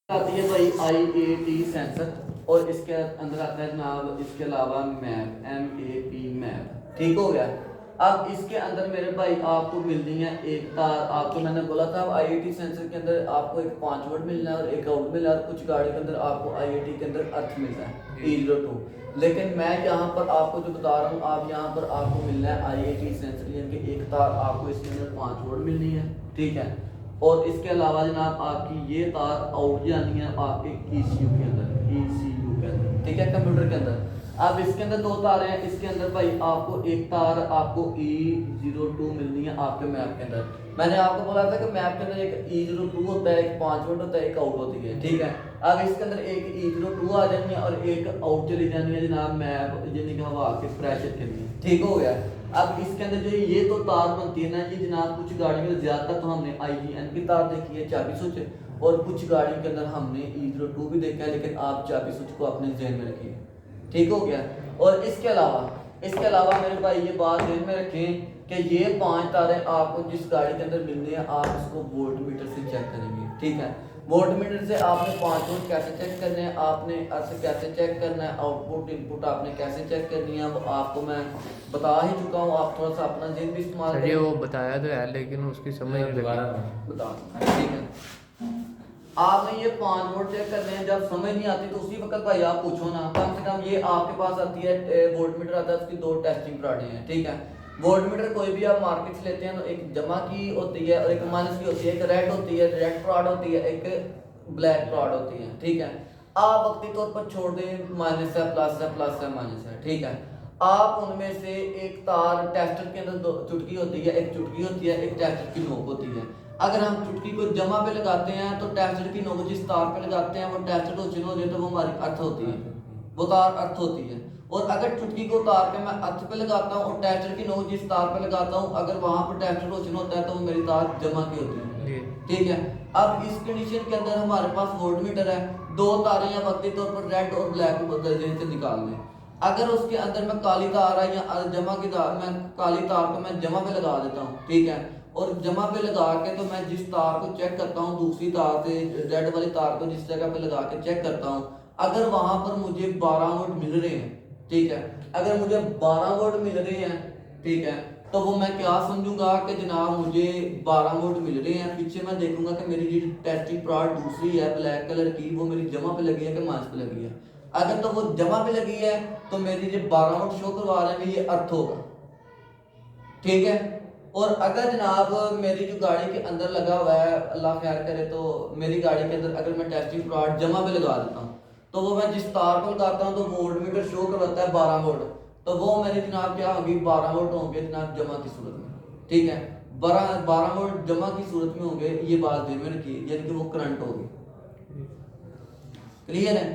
आती है भाई IAT सेंसर और इसके अंदर आता है जनाब इसके अलावा मैप MAP मैप। ठीक हो गया। अब इसके अंदर मेरे भाई आपको मिलनी है एक तार। आपको मैंने बोला था IAT सेंसर के अंदर आपको एक 5 वोल्ट मिलना है और एक आउट मिलना है और कुछ गाड़ी के अंदर आपको IAT के अंदर अर्थ मिलना है E02। लेकिन मैं यहाँ पर आपको जो बता रहा हूँ, आप यहाँ पर आपको मिलना है IAT सेंसर यानी कि एक तार आपको इसके अंदर 5 वोल्ट मिलनी है। ठीक है। और इसके अलावा जनाब आपकी ये तार आउट जानी है आपके ECU के अंदर, ECU के अंदर, ठीक है, कंप्यूटर के अंदर। अब इसके अंदर दो तारें हैं। इसके अंदर भाई आपको एक तार आपको E02 मिलनी है आपके मैप के अंदर। मैंने आपको बोला था कि मैप के अंदर एक E02 होता है, एक 5 वोल्ट होता है, एक आउट होती है। ठीक है। अब इसके अंदर एक E02 आ जानी है और एक आउट चली जानी है जनाब मैप यानी कि हवा के प्रेशर के लिए। ठीक हो गया। अब इसके अंदर जो ये तो तार बनती है ना, ये जनाब कुछ गाड़ियों में ज्यादातर तो हमने IGN की तार देखी है, चाबी स्विच, और कुछ गाड़ियों के अंदर हमने E02 भी देखा है, लेकिन आप चाबी स्विच को अपने ज़हन में रखिए। ठीक हो गया। और इसके अलावा मेरे भाई ये बात ध्यान में रखें कि ये 5 तारें आपको जिस गाड़ी के अंदर मिलनी है आप इसको वोल्ट मीटर से चेक करेंगे। ठीक है। वोल्ट मीटर से आपने 5 वोल्ट कैसे चेक करने हैं, आपने अर्थ कैसे चेक करना है, आउटपुट इनपुट आपने कैसे चेक करनी है, वो आपको मैं बता ही चुका हूँ। आप थोड़ा सा अपना जिन भी इस्तेमाल सर ये वो बताया तो है लेकिन उसकी समझ नहीं दोबारा बता। ठीक है। आपने ये 5 वोल्ट चेक करने हैं। जब समझ नहीं आती तो उसी वक्त भाई आप पूछो ना। कम से कम ये आपके पास आती है वोल्ट मीटर आता है, उसकी 2 टेस्टिंग प्राडें हैं। ठीक है। वोल्ट मीटर कोई भी आप मार्केट से लेते हैं तो एक जमा की होती है और एक माइनस की होती है, एक रेड होती है, रेड प्राड होती है, एक ब्लैक प्राड होती है। ठीक है। आप वक्ती तौर पर छोड़ दें माइनस है, प्लस है, प्लस है, माइनस है। ठीक है। आप उनमें से एक तार टेस्टर के अंदर 2 चुटकी होती है, एक चुटकी होती है, एक टेस्टर की नोक होती है। अगर हम चुटकी को जमा पे लगाते हैं तो टेस्टर की नोक जिस तार पे लगाते हैं वो टेस्टर हो जाए तो वो हमारी अर्थ होती है, वो तार अर्थ होती है। और अगर चुटकी को उतार के मैं अर्थ पे लगाता हूँ और टेस्टर की नोक जिस तार पे लगाता हूँ अगर वहां पर टेस्टर रोशन होता है तो वो मेरी तार जमा की होती है। ठीक है। अब इस कंडीशन के अंदर हमारे पास वोल्ट मीटर है, 2 तारें या वक्ती तौर पर रेड और ब्लैक दर्जे से निकाल लें। अगर उसके अंदर मैं काली तार है या जमा की तार, मैं काली तार को मैं जमा पे लगा देता हूँ। ठीक है। और जमा पे लगा के तो मैं जिस तार को चेक करता हूँ दूसरी तार से रेड वाली तार को जिस जगह पे लगा के चेक करता हूँ, अगर वहां पर मुझे 12 वोल्ट मिल रहे हैं, ठीक है, अगर मुझे 12 वोल्ट मिल रहे हैं, ठीक है, तो वो मैं क्या समझूंगा कि जनाब मुझे 12 वोल्ट मिल रहे हैं। पीछे मैं देखूंगा कि मेरी जो टेस्टिंग प्राड दूसरी है ब्लैक कलर की वो मेरी जमा पे लगी है कि माइनस पे लगी है। अगर तो वो जमा पे लगी है तो मेरी जो 12 वोल्ट शो करवा रहे हैं ये अर्थ होगा। ठीक है। और अगर जनाब मेरी जो गाड़ी के अंदर लगा हुआ है, अल्लाह खैर करे, तो मेरी गाड़ी के अंदर अगर मैं टेस्टिंग प्लॉट जमा पे लगा देता हूँ तो वो मैं जिस तार को लगाता हूँ तो वोल्ट मीटर शो करवाता है 12 वोल्ट, तो वो मेरी जनाब क्या होगी 12 वोल्ट होंगे जनाब जमा की सूरत में। ठीक है। 12 वोल्ट जमा की सूरत में होंगे, ये बात ध्यान में रखिए, यानी कि वो करंट होगी। क्लियर है।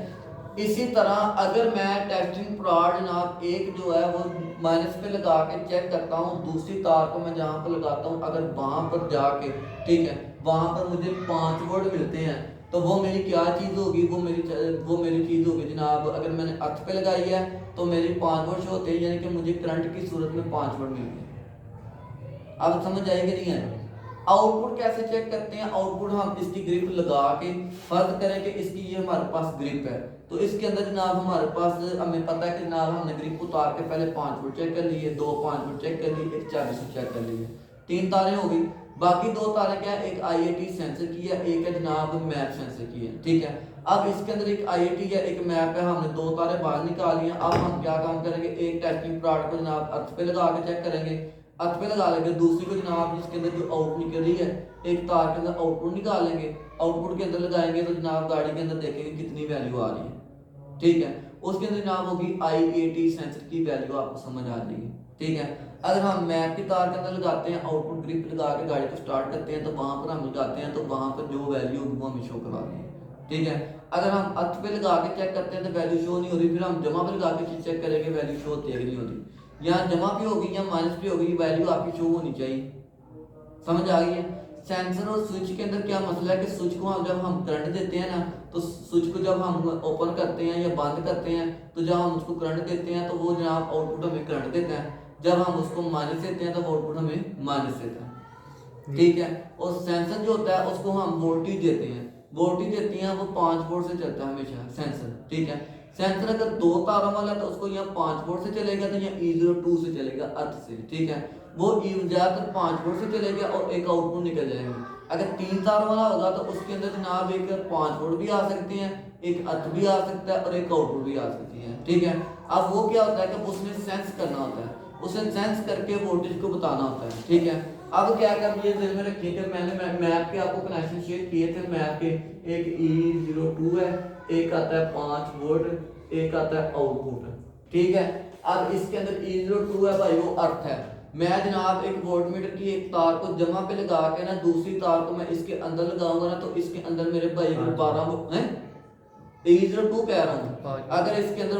इसी तरह अगर मैं टेस्टिंग प्लॉट जनाब एक जो है वो माइनस पे लगा के चेक करता हूँ, दूसरी तार को मैं जहाँ पर लगाता हूँ अगर वहां पर जाके, ठीक है, वहां पर मुझे 5 वोल्ट मिलते हैं तो वो मेरी क्या चीज होगी, वो मेरी चीज होगी जनाब, अगर मैंने अर्थ पे लगाई है तो मेरी 5 वोल्ट होते हैं, यानी कि मुझे करंट की सूरत में 5 वोल्ट मिल गए। अब समझ आएगी नहीं है। आउटपुट कैसे चेक करते हैं, आउटपुट हम इसकी ग्रिप लगा के फर्ज करें कि इसकी ये हमारे पास ग्रिप है तो इसके अंदर जनाब हमारे पास हमें पता है कि जनाब हमने ग्रिप उतार के पहले 5 वोल्ट चेक कर लिए, 2 5 वोल्ट चेक कर लिए, एक 40 चेक कर लिए, 3 तारें हो गई। बाकी 2 तारें क्या है, एक IAT सेंसर की है, एक है जनाब मैप सेंसर की है। ठीक है। अब इसके अंदर एक IAT है एक मैप है, हमने 2 तारें बाहर निकाली हैं। अब हम क्या काम करेंगे, एक टेस्टिंग प्लॉट को जनाब अर्थ पे लगा के चेक करेंगे, अर्थ पे लगा लेंगे, दूसरी को जनाब जिसके अंदर जो आउट निकल रही है एक तार के अंदर आउटपुट निकालेंगे, आउटपुट के अंदर लगाएंगे तो जनाब गाड़ी के अंदर देखेंगे कितनी वैल्यू आ रही है। ठीक है। उसके अंदर जनाब होगी IAT सेंसर की वैल्यू आपको समझ आ जाएगी। ठीक है। अगर हम मैप की तार के अंदर लगाते हैं, आउटपुट ग्रिप लगा के गाड़ी को स्टार्ट करते हैं तो वहां पर हम लगाते हैं तो वहां पर जो वैल्यू होगी वो हमें शो करवा देंगे। ठीक है। अगर हम अर्थ पे लगा के चेक करते हैं तो वैल्यू शो नहीं हो रही, फिर हम जमा पे लगा के चेक करेंगे वैल्यू शो होती है कि नहीं होती, यहाँ जमा भी होगी या माइनस भी होगी, वैल्यू आपकी शो होनी चाहिए। समझ आ गई है। सेंसर और स्विच के अंदर क्या मसला है कि स्विच को जब हम करंट देते हैं ना तो स्विच को जब हम ओपन करते हैं या बंद करते हैं तो जब हम उसको करंट देते हैं तो वो जनाब आउटपुट हमें करंट देता है, जब हम उसको माइनस देते हैं तो आउटपुट हमें माइनस देता है। ठीक है। और सेंसर जो होता है उसको हम वोल्टेज देते हैं, वोल्टेज देती हैं वो 5 वोल्ट से चलता है हमेशा सेंसर, ठीक है। सेंसर अगर 2 तारों वाला है तो उसको यहाँ 5 वोल्ट से चलेगा, तो यहाँ E02 से चलेगा, अर्थ से, ठीक है। वो ज्यादातर 5 वोल्ट से चलेगा और एक आउटपुट निकल जाएगा। अगर 3 तार वाला होगा तो उसके अंदर जनाब एक 5 वोल्ट भी आ सकते हैं, एक अर्थ भी आ सकता है और एक आउटपुट भी आ सकती है, ठीक है। अब वो क्या होता है कि उसने सेंस करना होता है, उसे सेंस करके वोल्टेज को बताना होता है, ठीक है। अब क्या कर ये ध्यान में रखिए कि मैंने मैप के आपको कनेक्शन शेयर किए थे। मैप के एक E02 है, एक आता है 5 वोल्ट, एक आता है आउटपुट, ठीक है। अब इसके अंदर E02 है भाई, वो अर्थ है। मैं जनाब एक वोल्टमीटर की एक तार को जमा पे लगा के ना दूसरी तार को मैं इसके अंदर लगाऊंगा ना, तो इसके अंदर मेरे भाई को 12 हैं E02 कह रहा हूँ। अगर इसके अंदर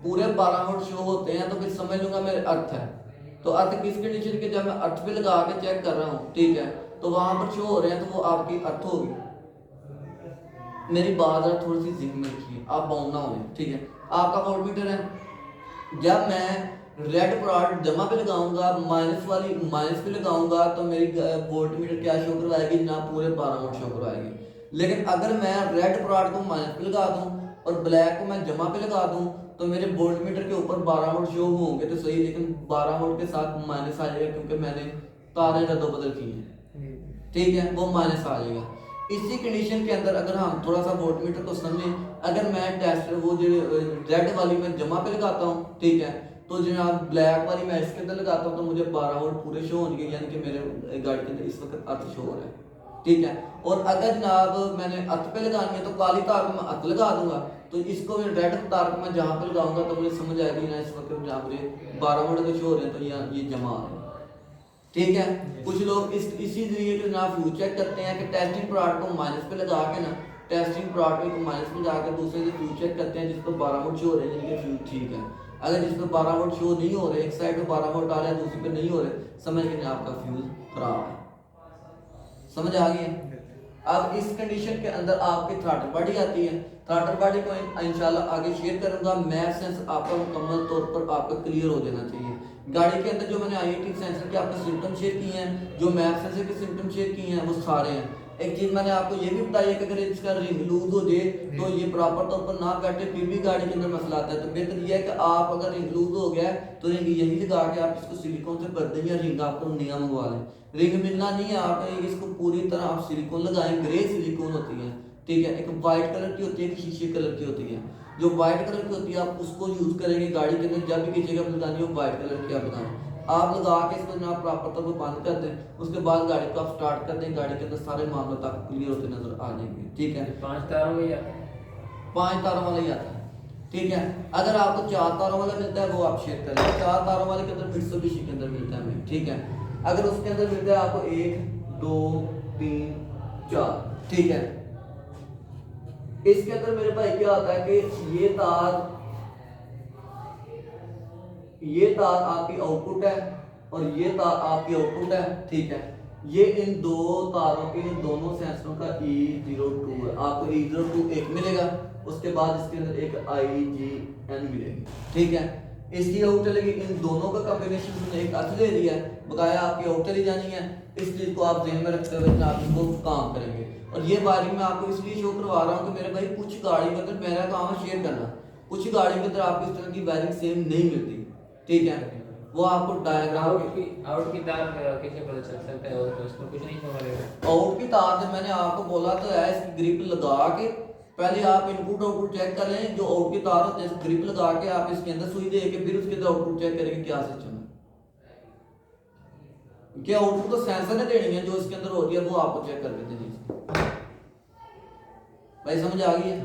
पूरे 12 वोल्ट शो होते हैं तो फिर समझ लूंगा मेरे अर्थ है। तो अर्थ किस कंडीशन के, जब मैं अर्थ पे लगा के चेक कर रहा हूँ, ठीक है, तो वहां पर शो हो रहे हैं तो वो आपकी अर्थ होगी। मेरी बात जरा थोड़ी सी जिम्मे में रखिए, आप बाउंड ना हो, ठीक है। आपका वोल्टमीटर है, जब मैं रेड प्रोडक्ट जमा पे लगाऊंगा, माइनस पे लगाऊंगा तो मेरी वोल्टमीटर क्या शो करवाएगी ना, पूरे 12 वोल्ट शो करवाएगी। लेकिन अगर मैं रेड प्रोडक्ट को माइनस पे लगा दूं और ब्लैक को मैं जमा पे लगा दूं तो मेरे वोल्टमीटर के ऊपर 12 वोल्ट शो होंगे तो सही, लेकिन 12 वोल्ट के साथ माइनस आ जाएगा क्योंकि मैंने तारें रद्द बदल की हैं, ठीक है, वो माइनस आ जाएगा। इसी कंडीशन के अंदर अगर हम थोड़ा सा वोल्टमीटर को समझें, अगर मैं टेस्ट वो जो रेड वाली मैं जमा पे लगाता हूँ, ठीक है, तो जनाब ब्लैक वाली मैं इसके अंदर लगाता हूँ तो मुझे 12 वोल्ट पूरे शो होंगे, यानी कि मेरे गाड़ी के अंदर इस वक्त अर्थ शो हो रहा है, ठीक है। और अगर जनाब मैंने अर्थ पे लगानी है तो काली तार को मैं अर्थ लगा दूंगा, तो इसको मैं रेड तार को मैं जहाँ पे लगाऊंगा तो मुझे समझ आएगी ना इस वक्त जहाँ मुझे 12 वोल्ट के शो हो रहे हैं तो यहाँ ये जमा आ रहे हैं, ठीक है। कुछ लोग इसी जरिए के जनाब फ्यूज चेक करते हैं कि टेस्टिंग प्रोडक्ट को माइनस पे लगा के ना, टेस्टिंग प्रोडक्ट को माइनस पे लगा के दूसरे से फ्यूज चेक करते हैं जिस पर 12 वोल्ट शो हो रहे हैं, यानी कि फ्यूज ठीक है। अगर जिस पर 12 वोल्ट शो नहीं हो रहे, एक साइड पे 12 वोल्ट आ रहे हैं दूसरी पे नहीं हो रहे, समझ के आपका फ्यूज खराब है, समझ आ गई है। अब इस कंडीशन के अंदर आपकी थ्रॉटल बॉडी आती है। थ्रॉटल बॉडी को इंशाल्लाह आगे शेयर करूंगा। मैप सेंस आपका मुकम्मल तौर पर आपका क्लियर हो जाना चाहिए। गाड़ी के अंदर जो मैंने IoT सेंसर के आपको सिम्टम शेयर किए हैं, जो मैप सेंसर के सिम्टम शेयर किए हैं, वो सारे हैं। एक चीज मैंने आपको ये भी बताई है कि अगर इसका रिंग लूज हो जाए तो ये प्रॉपर तौर पर ना बैठे, फिर भी गाड़ी के अंदर मसला आता है। तो बेहतर ये है कि आप अगर रिंग लूज हो गया है तो रिंग यही लगा के आप इसको सिलिकॉन से भर दें या रिंग आपको नया मंगवा लें। रिंग मिलना नहीं है, आप इसको पूरी तरह आप सिलिकॉन लगाएं। ग्रे सिलिकॉन होती है, ठीक है, एक वाइट कलर की होती है, एक शीशे कलर की होती है। जो व्हाइट कलर की होती है आप उसको यूज करेंगे गाड़ी के अंदर, जब भी किसी जगह लगानी हो व्हाइट कलर की आप लगाएं। आप लगा के इसको जनाब प्रॉपर तौर पर बंद कर दें, उसके बाद गाड़ी को आप स्टार्ट कर दें, गाड़ी के अंदर सारे मामले तक क्लियर होते नजर आ जाएंगे, ठीक है। 5 तारों में या 5 तारों वाला ही आता है, ठीक है। अगर आपको 4 तारों वाला मिलता है वो आप शेयर करें। 4 तारों वाले के अंदर मित्सुबिशी के अंदर मिलता है हमें, ठीक है। अगर उसके अंदर मिलता है आपको 1 2 3 4, ठीक है। इसके अंदर मेरे भाई क्या होता है कि ये तार आपकी आउटपुट है और ये तार आपकी आउटपुट है, ठीक है। ये इन दो तारों के, इन दोनों सेंसरों का E02 है। आपको E02 एक मिलेगा, उसके बाद इसके अंदर एक IGN मिलेगी, ठीक है। इसकी आउट चलेगी, इन दोनों का कॉम्बिनेशन हमने एक अर्थ ले लिया है, बकाया आपकी आउट चली जानी है। इस चीज को आप ध्यान में रखते हुए आप इसको काम करेंगे। और ये वायरिंग मैं आपको इसलिए शो करवा रहा हूँ कि मेरे भाई कुछ गाड़ी के अंदर मेरा काम है शेयर करना, कुछ गाड़ी के अंदर आपको इस तरह की वायरिंग सेम नहीं मिलती, ठीक है। वो आपको डायग्राम आउट की तार कैसे पता चल सकता है, और उसमें कुछ नहीं समझ आउट की तार जब मैंने आपको बोला तो है इसकी ग्रिप लगा के पहले आप इनपुट आउटपुट चेक कर लें। जो आउट की तार होती है ग्रिप लगा के आप इसके अंदर सुई दे के फिर उसके अंदर आउटपुट चेक करेंगे क्या सिस्टम है। क्या आउटपुट तो सेंसर ने देनी है, जो इसके अंदर होती है वो आपको चेक करके देनी है। भाई समझ आ गई है?